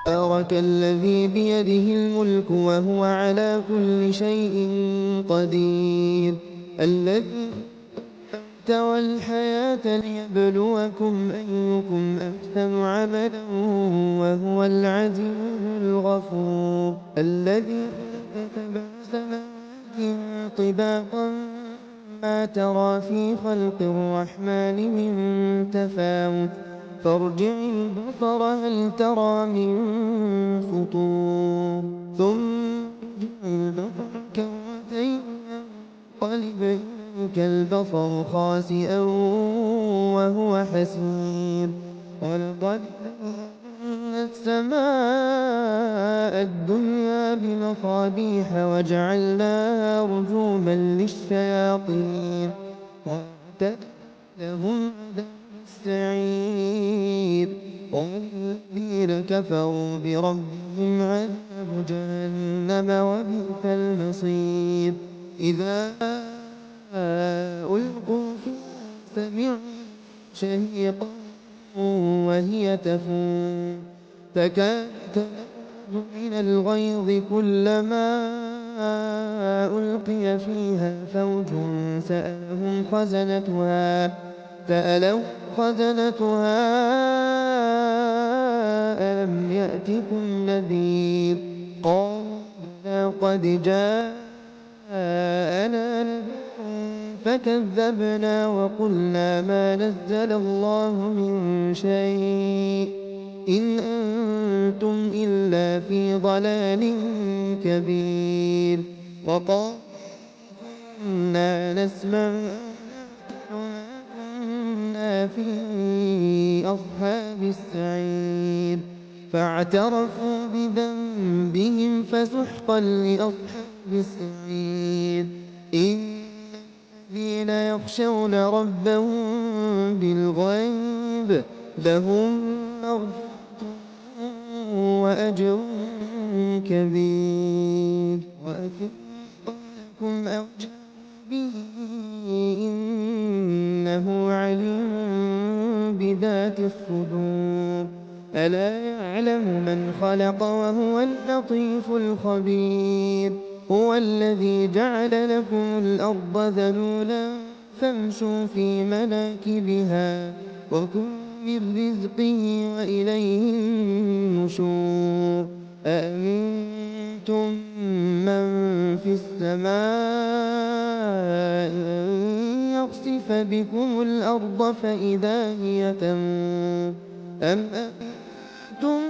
تبارك الذي بيده الملك وهو على كل شيء قدير الذي توى الحياة ليبلوكم أيكم أحسن عملا وهو العزيز الغفور الذي كتب سماوات طباقا ما ترى في خلق الرحمن من تفاوت فارجع البصر هل ترى من فطور ثم ارجع البصر كرتين ينقلب إليك البصر خاسئا وهو حسير ولقد زينا السماء الدنيا بمصابيح وجعلناها رجوما للشياطين وأعتدنا لهم عذاب السعير والذين كفروا بربهم عذاب جهنم وبئس المصير إذا ألقوا فيها سمعوا شهيقا وهي تفور تكاد تميز من الغيظ كلما ألقي فيها فوج سألهم خزنتها ألم يأتكم نذير قالوا بلى قد جاءنا نذير فكذبنا وقلنا ما نزل الله من شيء إن أنتم إلا في ضلال كبير وقالوا كنا نسمع وما كنا في أصحاب السعير فاعترفوا بذنبهم فسحقا لأصحاب السعير الذين يخشون ربهم بالغيب لهم مغفرة وأجر كبير وأثقلكم أو جهروا به إنه عليم بذات الصدور ألا يعلم من خلق وهو اللطيف الخبير هو الذي جعل لكم الأرض ذلولا فامشوا في مناكبها وكلوا من رزقه وإليه النشور أأمنتم من في السماء أن يخسف بكم الأرض فإذا هي تمور أم أنتم